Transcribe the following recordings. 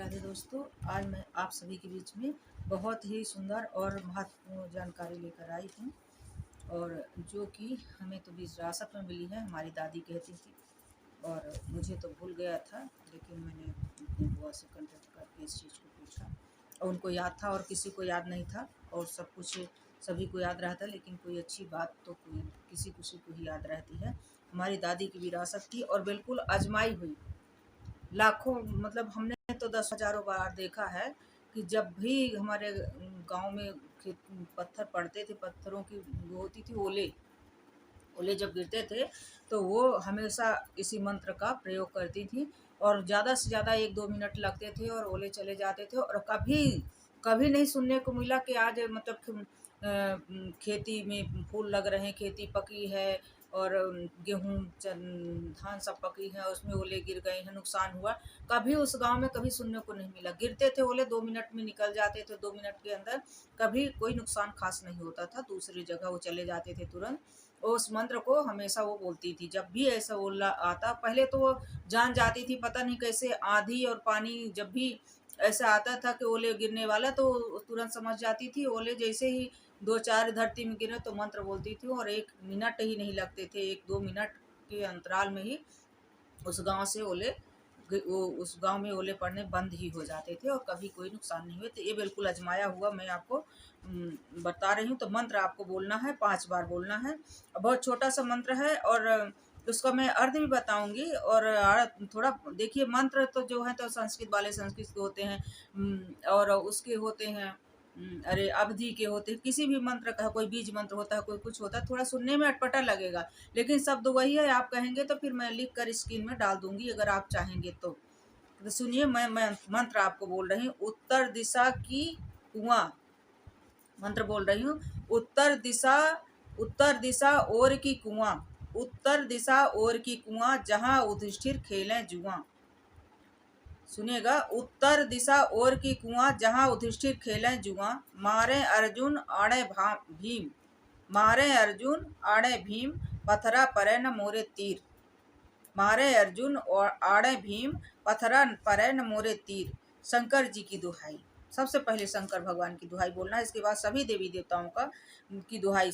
राधे दोस्तों, आज मैं आप सभी के बीच में बहुत ही सुंदर और महत्वपूर्ण जानकारी लेकर आई हूँ। और जो कि हमें तो विरासत में मिली है, हमारी दादी कहती थी और मुझे तो भूल गया था, लेकिन मैंने अपनी बुआ से कंटेक्ट करके इस चीज़ को पूछा और उनको याद था और किसी को याद नहीं था। और सब कुछ सभी को याद रहता, लेकिन कोई अच्छी बात तो कोई किसी को ही याद रहती है। हमारी दादी की विरासत थी और बिल्कुल आजमाई हुई। लाखों मतलब हमने तो 10 हज़ारों बार देखा है कि जब भी हमारे गांव में पत्थर पड़ते थे, पत्थरों की वो होती थी ओले ओले जब गिरते थे तो वो हमेशा इसी मंत्र का प्रयोग करती थी। और ज़्यादा से ज़्यादा 1-2 मिनट लगते थे और ओले चले जाते थे। और कभी कभी नहीं सुनने को मिला कि आज मतलब खेती में फूल लग रहे हैं, खेती पकी है और गेहूँ धान सब पकी है, उसमें ओले गिर गए हैं, नुकसान हुआ। कभी उस गांव में कभी सुनने को नहीं मिला। गिरते थे ओले, 2 मिनट में निकल जाते थे, 2 मिनट के अंदर कभी कोई नुकसान खास नहीं होता था, दूसरी जगह वो चले जाते थे तुरंत। उस मंत्र को हमेशा वो बोलती थी। जब भी ऐसा ओला आता, पहले तो वो जान जाती थी, पता नहीं कैसे आंधी और पानी जब भी ऐसा आता था कि ओले गिरने वाला, तो तुरंत समझ जाती थी। ओले जैसे ही 2-4 धरती में गिरे तो मंत्र बोलती थी और 1 मिनट ही नहीं लगते थे, 1-2 मिनट के अंतराल में ही उस गांव से ओले वो उस गांव में ओले पड़ने बंद ही हो जाते थे और कभी कोई नुकसान नहीं हुए। तो ये बिल्कुल अजमाया हुआ मैं आपको बता रही हूँ। तो मंत्र आपको बोलना है, 5 बार बोलना है। बहुत छोटा सा मंत्र है और उसका मैं अर्थ भी बताऊंगी। और थोड़ा देखिए, मंत्र तो जो है तो संस्कृत वाले संस्कृत के होते हैं और उसके होते हैं अरे अवधि के होते हैं। किसी भी मंत्र का कोई बीज मंत्र होता है, कोई कुछ होता है, थोड़ा सुनने में अटपटा लगेगा लेकिन शब्द वही है। आप कहेंगे तो फिर मैं लिख कर स्क्रीन में डाल दूंगी अगर आप चाहेंगे तो सुनिए, मैं मंत्र आपको बोल रही हूँ। उत्तर दिशा की कुआं, मंत्र बोल रही हूँ। उत्तर दिशा ओर की कुआं, उत्तर दिशा ओर की कुआं, जहां युधिष्ठिर खेलें जुआ। सुनिएगा, उत्तर दिशा ओर की कुआं, जहां युधिष्ठिर खेलें जुआ। मारे अर्जुन आड़े भीम, मारे अर्जुन आड़े भीम, पथरा परे न मोरे तीर। मारे अर्जुन और आड़े भीम, पथरा परे न मोरे तीर। शंकर जी की दुहाई। सबसे पहले शंकर भगवान की दुहाई बोलना है, इसके बाद सभी देवी देवताओं का की दुहाई।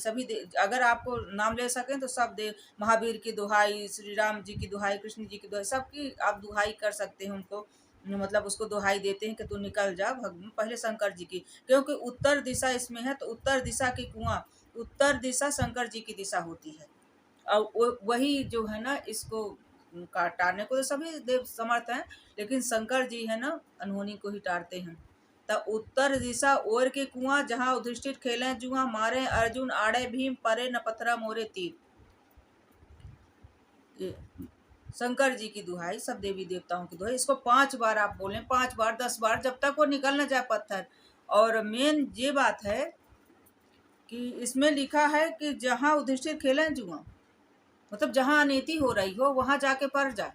अगर आपको नाम ले सकें तो सब महावीर की दुहाई, श्री राम जी की दुहाई, कृष्ण जी की दुहाई, सबकी आप दुहाई कर सकते हैं। उनको मतलब उसको दुहाई देते हैं कि तू निकल जा। पहले शंकर जी की, क्योंकि उत्तर दिशा इसमें है तो उत्तर दिशा की कुआं, उत्तर दिशा शंकर जी की दिशा होती है। और वही जो है ना, इसको टारने को तो सभी देव समर्थ हैं, लेकिन शंकर जी है ना, अनहोनी को ही टारते हैं। तब उत्तर दिशा ओर के कुआं, जहां युधिष्ठिर खेलें जुआ। मारे अर्जुन आड़े भीम, परे न पथरा मोरे तीर। शंकर जी की दुहाई, सब देवी देवताओं की दुहाई। इसको 5 बार आप बोलें, 5 बार 10 बार, जब तक वो निकल न जाए पत्थर। और मेन ये बात है कि इसमें लिखा है कि जहां युधिष्ठिर खेलें जुआ, मतलब जहां अनीति हो रही हो वहां जाके पड़ जा।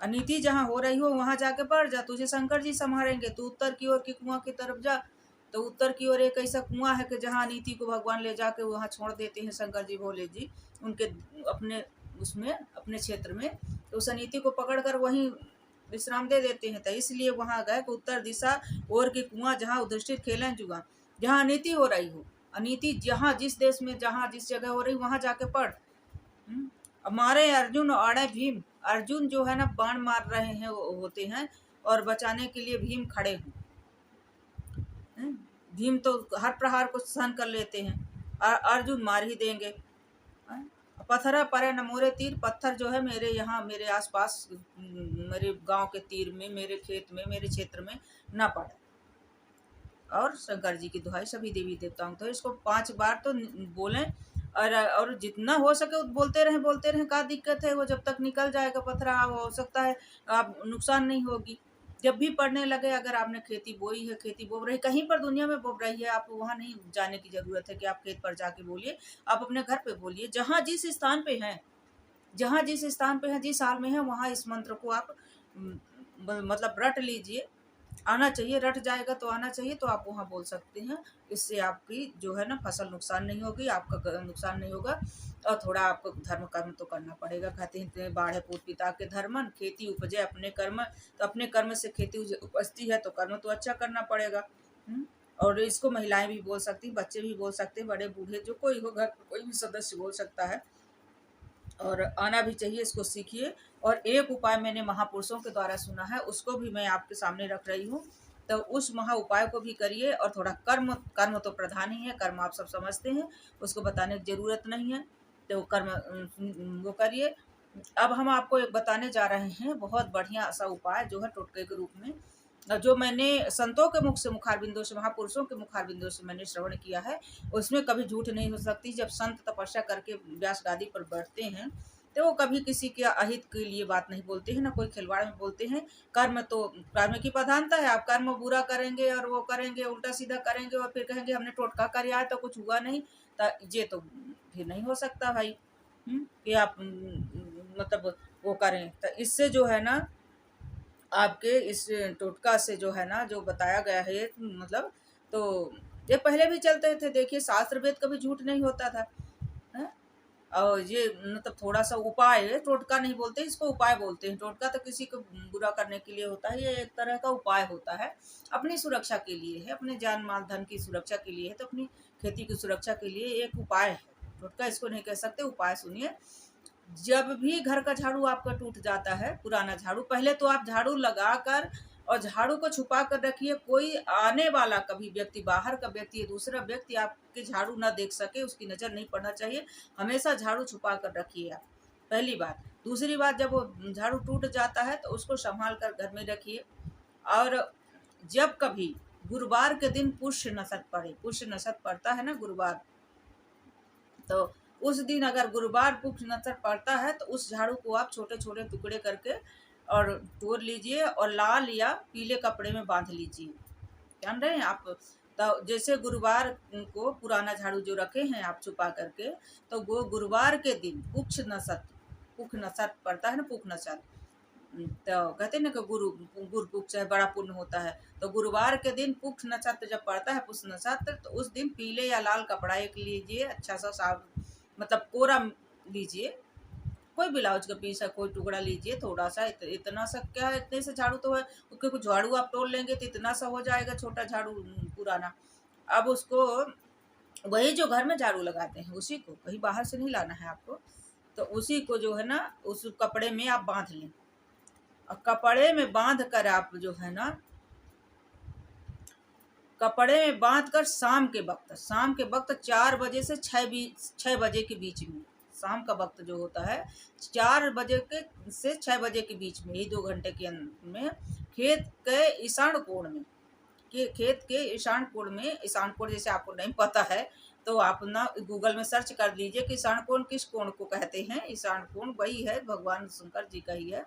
अनीति जहां हो रही हो वहां जाके पड़ जा, तुझे शंकर जी संभालेंगे। तू उत्तर की ओर के कुआं की तरफ जा। तो उत्तर की ओर एक ऐसा कुआं है कि जहां अनीति को भगवान ले जाके वहां छोड़ देते हैं शंकर जी, भोले जी, उनके अपने उसमें अपने क्षेत्र में। तो उस अनीति को पकड़ कर वहीं विश्राम दे देते हैं। तो इसलिए वहां गए कि उत्तर दिशा ओर के कुआं, जहां युधिष्ठिर खेलें जुआ। जहां अनीति हो रही हो, अनीति जहां जिस देश में जहां जिस जगह हो रही, वहां जाके पढ़। मारे अर्जुन आड़े भीम, अर्जुन जो है ना बाण मार रहे हैं होते हैं और बचाने के लिए भीम खड़े हैं। भीम तो हर प्रहार को सहन कर लेते हैं, अर्जुन मार ही देंगे। पत्थरा परे न मोरे तीर, पत्थर जो है मेरे यहाँ मेरे आसपास मेरे गांव के तीर में, मेरे खेत में, मेरे क्षेत्र में न पड़े। और शंकर जी की दुहाई, सभी देवी देवताओं तो इसको 5 बार तो बोलें। और जितना हो सके बोलते रहें। क्या दिक्कत है, वो जब तक निकल जाएगा पथरा, हो सकता है आप नुकसान नहीं होगी। जब भी पड़ने लगे, अगर आपने खेती बोई है, खेती बो रही कहीं पर दुनिया में बो रही है, आप वहाँ नहीं जाने की जरूरत है कि आप खेत पर जाके बोलिए। आप अपने घर पे बोलिए, जहाँ जिस स्थान पे हैं, जिस हाल में है, वहाँ इस मंत्र को आप मतलब रट लीजिए। आना चाहिए, रट जाएगा तो आना चाहिए, तो आप वहाँ बोल सकते हैं। इससे आपकी जो है ना फसल नुकसान नहीं होगी, आपका नुकसान नहीं होगा। और थोड़ा आपको धर्म कर्म तो करना पड़ेगा। कहते हैं बाढ़े पूत पिता के धर्मन, खेती उपजे अपने कर्म। तो अपने कर्म से खेती उपजती है तो कर्म तो अच्छा करना पड़ेगा। और इसको महिलाएं भी बोल सकती, बच्चे भी बोल सकते हैं, बड़े बूढ़े जो कोई हो, घर कोई भी सदस्य बोल सकता है। और आना भी चाहिए, इसको सीखिए। और एक उपाय मैंने महापुरुषों के द्वारा सुना है, उसको भी मैं आपके सामने रख रही हूँ। तो उस महा उपाय को भी करिए। और थोड़ा कर्म कर्म तो प्रधान ही है, कर्म आप सब समझते हैं, उसको बताने की जरूरत नहीं है। तो कर्म वो करिए। अब हम आपको एक बताने जा रहे हैं बहुत बढ़िया सा उपाय, जो है टोटके के रूप में, जो मैंने संतों के मुख से, मुखारबिंदों से, महापुरुषों के मुखारबिंदों से मैंने श्रवण किया है। उसमें कभी झूठ नहीं हो सकती। जब संत तपस्या करके व्यास गादी पर बैठते हैं तो वो कभी किसी के अहित के लिए बात नहीं बोलते हैं, ना कोई खिलवाड़ में बोलते हैं। कर्म तो कर्म की प्रधानता है। आप कर्म बुरा करेंगे और वो करेंगे, उल्टा सीधा करेंगे और फिर कहेंगे हमने टोटका कर आया तो कुछ हुआ नहीं, तो ये तो फिर नहीं हो सकता भाई। कि आप मतलब वो करें। तो इससे जो है ना, आपके इस टोटका से जो है ना, जो बताया गया है मतलब, तो ये पहले भी चलते थे। देखिए शास्त्र वेद कभी झूठ नहीं होता था, है? और ये मतलब थोड़ा सा उपाय है, टोटका नहीं बोलते इसको, उपाय बोलते हैं। टोटका तो किसी को बुरा करने के लिए होता है, ये एक तरह का उपाय होता है, अपनी सुरक्षा के लिए है, अपने जान माल धन की सुरक्षा के लिए है, तो अपनी खेती की सुरक्षा के लिए एक उपाय है। टोटका इसको नहीं कह सकते, उपाय सुनिए। जब भी घर का झाड़ू आपका टूट जाता है, पुराना झाड़ू, पहले तो आप झाड़ू लगाकर और झाड़ू को छुपा कर रखिए। कोई आने वाला कभी व्यक्ति, बाहर का व्यक्ति, दूसरा व्यक्ति आपके झाड़ू ना देख सके, उसकी नज़र नहीं पड़ना चाहिए। हमेशा झाड़ू छुपा कर रखिए आप, पहली बात। दूसरी बात, जब वो झाड़ू टूट जाता है तो उसको संभाल कर घर में रखिए। और जब कभी गुरुवार के दिन पुष्य नक्षत्र पड़े, पुष्य नक्षत्र पड़ता है ना गुरुवार, तो उस दिन अगर गुरुवार पुष्य नक्षत्र पड़ता है तो उस झाड़ू को आप छोटे छोटे टुकड़े करके और तोड़ लीजिए और लाल या पीले कपड़े में बांध लीजिए। जान रहे हैं आप? तो जैसे गुरुवार को पुराना झाड़ू जो रखे हैं आप छुपा करके, तो वो गुरुवार के दिन पुक्ष नक्षत्र पड़ता है ना, पुख नक्षत्र, तो कहते हैं ना कि गुरु पुक्ष है, बड़ा पुण्य होता है। तो गुरुवार के दिन पुक्ष नक्षत्र जब पड़ता है, पुष्य नक्षत्र, तो उस दिन पीले या लाल कपड़ा एक लीजिए, अच्छा सा साफ, मतलब कोरा लीजिए, कोई ब्लाउज का पीस है, कोई टुकड़ा लीजिए थोड़ा सा, इतना सा क्या है, इतने से झाड़ू तो है, क्योंकि झाड़ू आप तोड़ लेंगे तो इतना सा हो जाएगा, छोटा झाड़ू पुराना। अब उसको, वही जो घर में झाड़ू लगाते हैं उसी को, कहीं बाहर से नहीं लाना है आपको, तो उसी को जो है ना उस कपड़े में आप बांध लें। और कपड़े में बांध कर आप जो है ना, कपड़े में बांध कर शाम के वक्त 4 बजे से 6 बजे के बीच में, शाम का वक्त जो होता है 4 बजे के से 6 बजे के बीच में, यही 2 घंटे के में, खेत के ईशान कोण में, खेत के ईशान कोण में, ईशान कोण जैसे आपको नहीं पता है तो आप ना गूगल में सर्च कर लीजिए कि ईशान कोण किस कोण को कहते हैं। ईशान कोण वही है, भगवान शंकर जी का ही है,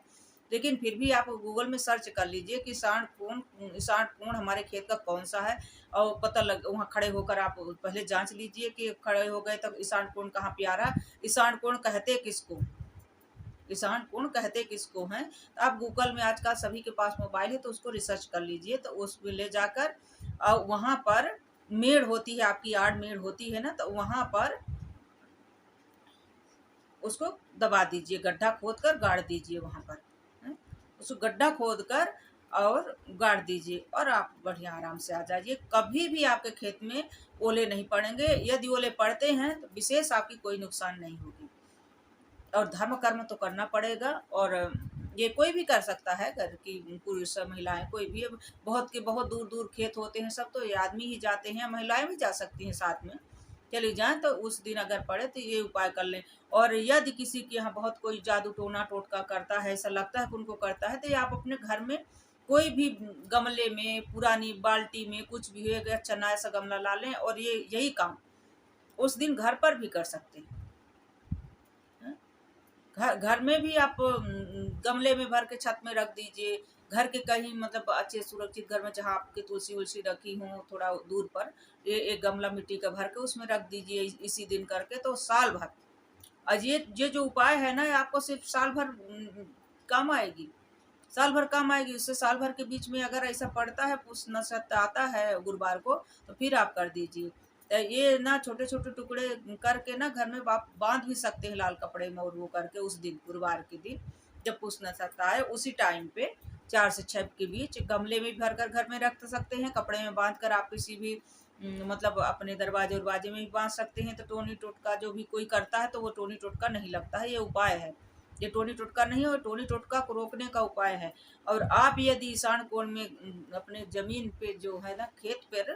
लेकिन फिर भी आप गूगल में सर्च कर लीजिए कि ईशान कोण हमारे खेत का कौन सा है, और पता लग, वहाँ खड़े होकर आप पहले जांच लीजिए कि खड़े हो गए तब ईशान कोण कहाँ पे आ रहा है, ईशान कोण कहते किसको, ईशान कोण कहते किसको हैं। तो आप गूगल में, आजकल सभी के पास मोबाइल है तो उसको रिसर्च कर लीजिए, तो उसमें ले जाकर और वहाँ पर मेड़ होती है, आपकी आड़ मेड़ होती है ना, तो वहाँ पर उसको दबा दीजिए, गड्ढा खोद कर गाड़ दीजिए वहाँ पर, उसको गड्ढा खोद कर और गाड़ दीजिए, और आप बढ़िया आराम से आ जाइए। कभी भी आपके खेत में ओले नहीं पड़ेंगे। यदि ओले पड़ते हैं तो विशेष आपकी कोई नुकसान नहीं होगी। और धर्म कर्म तो करना पड़ेगा, और ये कोई भी कर सकता है, घर की पुरुष महिलाएं कोई भी। अब बहुत दूर दूर खेत होते हैं सब, तो ये आदमी ही जाते हैं, महिलाएं भी जा सकती हैं साथ में, चली जाएं। तो उस दिन अगर पड़े तो ये उपाय कर लें। और यदि किसी के यहाँ बहुत कोई जादू टोना टोटका करता है, ऐसा लगता है कि उनको करता है, तो ये आप अपने घर में कोई भी गमले में, पुरानी बाल्टी में, कुछ भी है, चना ऐसा गमला ला लें, और ये यही काम उस दिन घर पर भी कर सकते हैं। घर में भी आप गमले में भर के छत में रख दीजिए, घर के कहीं मतलब अच्छे सुरक्षित घर में, जहाँ आपकी तुलसी उलसी रखी हो थोड़ा दूर पर, ये एक गमला मिट्टी का भर के उसमें रख दीजिए इसी दिन करके, तो साल भर। और ये जो उपाय है ना, ये आपको सिर्फ साल भर काम आएगी। साल भर काम आएगी। उससे साल भर के बीच में अगर ऐसा पड़ता है, पुष नक्षत्र आता है गुरुवार को, तो फिर आप कर दीजिए। तो ये ना छोटे छोटे टुकड़े करके ना घर में आप बांध भी सकते हैं लाल कपड़े में, और वो करके उस दिन गुरुवार के दिन जब पुष नक्षत्र आए उसी टाइम पे 4 से 6 के बीच गमले में भर कर घर में रख सकते हैं। कपड़े में बांध कर आप किसी भी मतलब अपने दरवाजे उरवाजे में भी बांध सकते हैं। तो टोनी टोटका जो भी कोई करता है तो वो टोनी टोटका नहीं लगता है, ये उपाय है। ये टोनी टोटका नहीं है, टोनी टोटका को रोकने का उपाय है। और आप यदि ईशान कोण में अपने जमीन पे जो है ना, खेत पर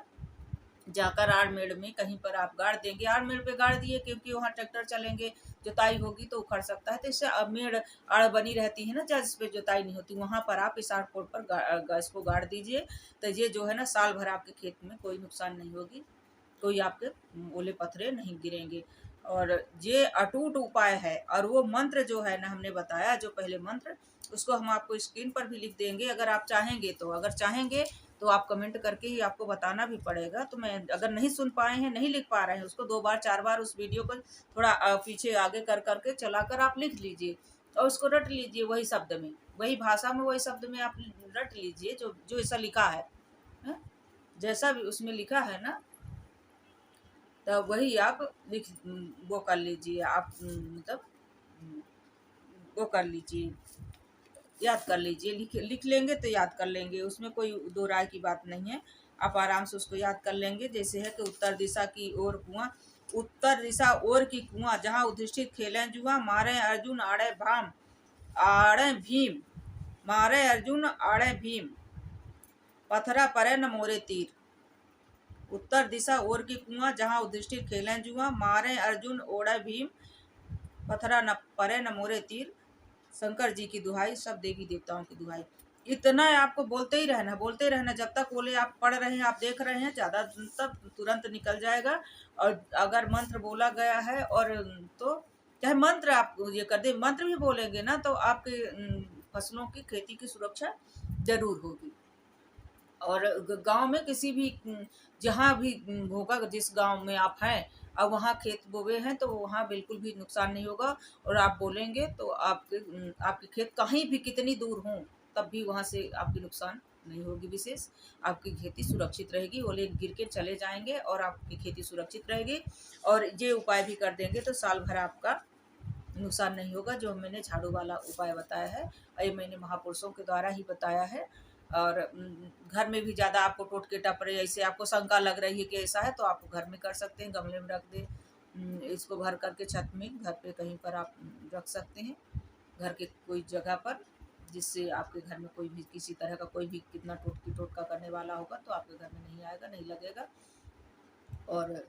जाकर आड़मेड़ में कहीं पर आप गाड़ देंगे, आड़मेड़ पे गाड़ दिए, क्योंकि वहाँ ट्रैक्टर चलेंगे, जुताई होगी तो उखड़ सकता है। तो इससे मेड़ आड़ बनी रहती है ना, जिस पे जुताई नहीं होती, वहाँ पर आप ईशान कोण पर इसको गाड़ दीजिए। तो ये जो है ना, साल भर आपके खेत में कोई नुकसान नहीं होगी, कोई आपके ओले पत्थरे नहीं गिरेंगे। और ये अटूट उपाय है। और वो मंत्र जो है ना, हमने बताया जो पहले मंत्र, उसको हम आपको स्क्रीन पर भी लिख देंगे अगर आप चाहेंगे तो। अगर चाहेंगे तो आप कमेंट करके ही आपको बताना भी पड़ेगा। तो मैं अगर नहीं सुन पाए हैं, नहीं लिख पा रहे हैं, उसको 2 बार 4 बार उस वीडियो को थोड़ा पीछे आगे कर करके चलाकर आप लिख लीजिए और उसको रट लीजिए, वही शब्द में, वही भाषा में, वही शब्द में आप रट लीजिए जो जो ऐसा लिखा है, जैसा भी उसमें लिखा है ना, तो वही आप लिख वो कर लीजिए। आप मतलब वो कर लीजिए, याद कर लीजिए। लिख लेंगे तो याद कर लेंगे, उसमें कोई दो राय की बात नहीं है। आप आराम से उसको याद कर लेंगे। जैसे है कि उत्तर दिशा की ओर कुआं, उत्तर दिशा ओर की कुआं, जहाँ युधिष्ठिर खेलें जुआ, मारे अर्जुन आड़े भाम, आड़े भीम, मारे अर्जुन आड़े भीम, पथरा परे न मोरे तीर। उत्तर दिशा ओर की कुआं, जहाँ युधिष्ठिर खेलें जुआ, मारे अर्जुन ओड़े भीम, पथरा न परे न मोरे तीर। शंकर जी की दुहाई, सब देवी देवताओं की दुहाई। इतना आपको बोलते ही रहना, बोलते रहना, जब तक बोले आप पढ़ रहे हैं, आप देख रहे हैं, ज़्यादा तब तुरंत निकल जाएगा। और अगर मंत्र बोला गया है और तो चाहे मंत्र आप ये कर दे, मंत्र भी बोलेंगे ना तो आपके फसलों की, खेती की सुरक्षा जरूर होगी। और गांव में किसी भी जहाँ भी होगा, जिस गांव में आप हैं, अब वहाँ खेत बोए हैं तो वहाँ बिल्कुल भी नुकसान नहीं होगा। और आप बोलेंगे तो आपके खेत कहीं भी कितनी दूर हों, तब भी वहाँ से आपकी नुकसान नहीं होगी। विशेष आपकी खेती सुरक्षित रहेगी, ओले गिर के चले जाएंगे और आपकी खेती सुरक्षित रहेगी। और ये उपाय भी कर देंगे तो साल भर आपका नुकसान नहीं होगा। जो मैंने झाड़ू वाला उपाय बताया है, ये मैंने महापुरुषों के द्वारा ही बताया है। और घर में भी ज़्यादा आपको टोटके टपरे ऐसे आपको शंका लग रही है कि ऐसा है, तो आप घर में कर सकते हैं, गमले में रख दें, इसको भर करके छत में, घर पे कहीं पर आप रख सकते हैं, घर के कोई जगह पर, जिससे आपके घर में कोई भी किसी तरह का कोई भी कितना टोटका करने वाला होगा तो आपके घर में नहीं आएगा, नहीं लगेगा। और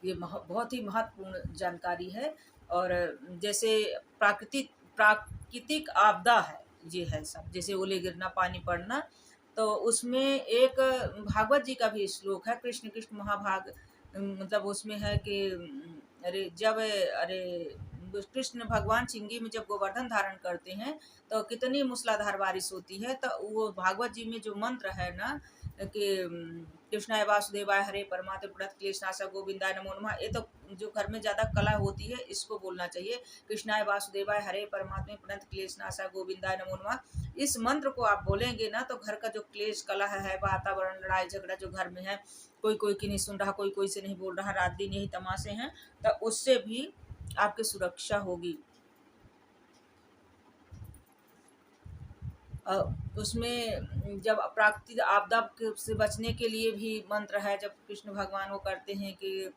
ये बहुत ही महत्वपूर्ण जानकारी है। और जैसे प्राकृतिक आपदा है, ये है सब, जैसे ओले गिरना, पानी पड़ना, तो उसमें एक भागवत जी का भी श्लोक है, कृष्ण कृष्ण महाभाग, मतलब उसमें है कि अरे कृष्ण भगवान चिंगी में जब गोवर्धन धारण करते हैं तो कितनी मूसलाधार बारिश होती है। तो वो भागवत जी में जो मंत्र है ना कि कृष्णाय वासुदेवाय हरे परमात्मा प्रणत क्लेशनाशा गोविंदाय नमो नमः, ये तो जो घर में ज्यादा कला होती है इसको बोलना चाहिए, कृष्णाय वासुदेवाय हरे परमात्मा प्रणत क्लेशनाशा गोविंदाय नमो नमः। इस मंत्र को आप बोलेंगे ना तो घर का जो क्लेश कला है, वातावरण, लड़ाई झगड़ा जो घर में है, कोई की नहीं सुन रहा, कोई से नहीं बोल रहा, रात दिन यही तमाशे हैं, तो उससे भी आपकी सुरक्षा होगी। उसमें जब प्राकृतिक आपदा से बचने के लिए भी मंत्र है, जब कृष्ण भगवान वो करते हैं कि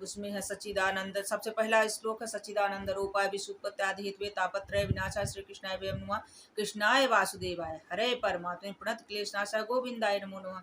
उसमें है सच्चिदानंद, सबसे पहला श्लोक है सच्चिदानंद रूपाय विश्वोत्पत्त्यादि हेतवे तापत्रय विनाशाय श्री कृष्णाय वयं नमः, कृष्णाय वासुदेवाय हरे परमात्मे प्रणत क्लेशनाशाय गोविंदाय नमो नमः,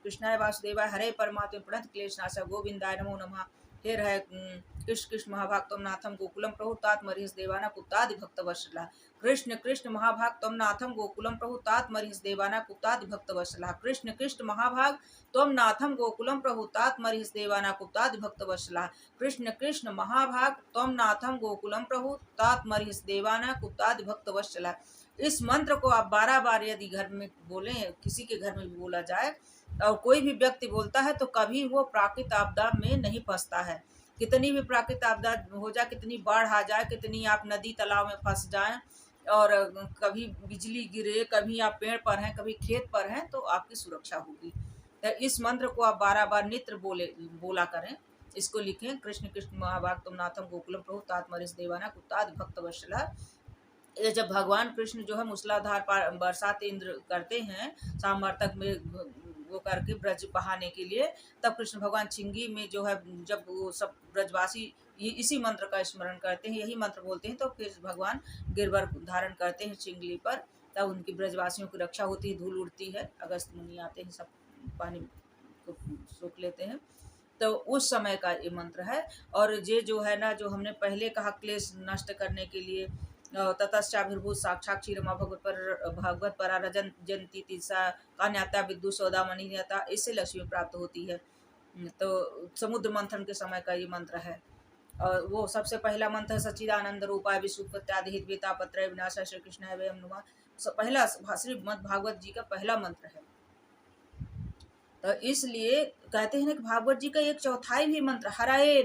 कृष्णाय वासुदेवाय हरे परमात्मे प्रणत क्लेशनाशाय गोविंदाय नमो नमः। फिर है कृष्ण कृष्ण महाभाग तम नाथम गोकुलम प्रभु तात मरीस देवाना कुत्तादि भक्त वत्सला, कृष्ण कृष्ण महाभाग तम नाथम गोकुलम प्रभु तात मरीस देवाना कुत्तादि भक्त वत्सला, कृष्ण कृष्ण महाभाग तम नाथम गोकुलम प्रभु तात मरीस देवाना कुत्तादि भक्त वत्सला, कृष्ण कृष्ण महाभाग तम नाथम गोकुलम प्रभु तात मरीस देवाना कुत्तादि भक्त वत्सला। इस मंत्र को आप 12 बार यदि घर में बोलें, किसी के घर में भी बोला जाए और कोई भी व्यक्ति बोलता है तो कभी वो प्राकृतिक आपदा में नहीं फंसता है। कितनी भी प्राकृतिक आपदा हो जाए, कितनी बाढ़ आ जाए, कितनी आप नदी तालाब में फंस जाएं, और कभी बिजली गिरे, कभी आप पेड़ पर हैं, कभी खेत पर हैं, तो आपकी सुरक्षा होगी। तो इस मंत्र को आप 12 बार नित्य बोला करें। इसको लिखें, कृष्ण कृष्ण महाभाग तुम नाथम गोकुलम प्रभु तात्मरिस देवाना कुत्ताद भक्त वत्सला। ये जब भगवान कृष्ण जो है मूसलाधार बरसात इंद्र करते हैं सामर्थक में वो करके ब्रज बहाने के लिए, तब कृष्ण भगवान चिंगी में जो है जब वो सब ब्रजवासी इसी मंत्र का स्मरण करते हैं, यही मंत्र बोलते हैं, तो फिर भगवान गिरवर धारण करते हैं चिंगली पर, तब उनकी ब्रजवासियों की रक्षा होती है, धूल उड़ती है, अगस्त मुनि आते हैं, सब पानी को सोख लेते हैं। तो उस समय का ये मंत्र है। और ये जो है ना, जो हमने पहले कहा क्लेश नष्ट करने के लिए, ततश्चाभिर्भूत साक्षात क्षीरमा भगवत परा रजन जयंती तीसा कान्याता विद्युत सौदामणि न्यता, इससे लक्ष्मी प्राप्त होती है। तो समुद्र मंथन के समय का ये मंत्र है। और वो सबसे पहला मंत्र है सच्चिदानंद रूपाय विश्वपत्यादि हितवेता पत्र विनाशा श्री कृष्ण है वयम नुमा। पहला श्रीमद् भागवत जी का पहला मंत्र है। तो इसलिए कहते हैं कि भागवत जी का 1/4 भी मंत्र हराए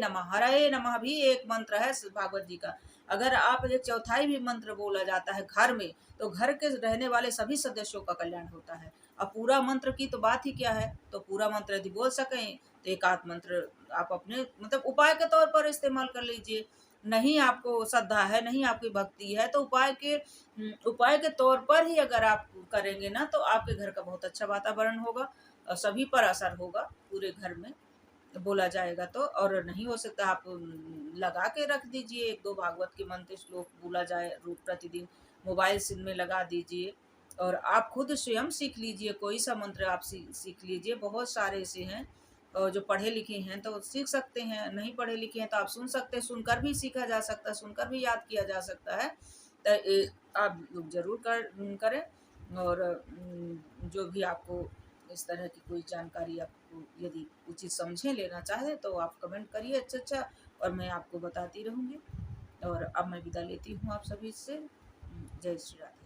नमः भी एक मंत्र है भागवत जी का। अगर आप 1/4 भी मंत्र बोला जाता है घर में, तो घर के रहने वाले सभी सदस्यों का कल्याण होता है। अब पूरा मंत्र की तो बात ही क्या है, तो पूरा मंत्र यदि बोल सकें तो एक आध मंत्र आप अपने मतलब उपाय के तौर पर इस्तेमाल कर लीजिए। नहीं आपको श्रद्धा है, नहीं आपकी भक्ति है, तो उपाय के तौर पर ही अगर आप करेंगे ना, तो आपके घर का बहुत अच्छा वातावरण होगा और सभी पर असर होगा, पूरे घर में बोला जाएगा तो। और नहीं हो सकता आप लगा के रख दीजिए, 1-2 भागवत के मंत्र श्लोक बोला जाए रोज प्रतिदिन, मोबाइल सिम में लगा दीजिए और आप खुद स्वयं सीख लीजिए, कोई सा मंत्र आप सीख लीजिए। बहुत सारे ऐसे हैं और जो पढ़े लिखे हैं तो सीख सकते हैं, नहीं पढ़े लिखे हैं तो आप सुन सकते हैं, सुनकर भी सीखा जा सकता है, सुनकर भी याद किया जा सकता है। तो आप लोग जरूर करें। और जो भी आपको इस तरह की कोई जानकारी आपको यदि उचित समझे लेना चाहे तो आप कमेंट करिए अच्छा और मैं आपको बताती रहूँगी। और अब मैं विदा लेती हूँ आप सभी से। जय श्री राधे।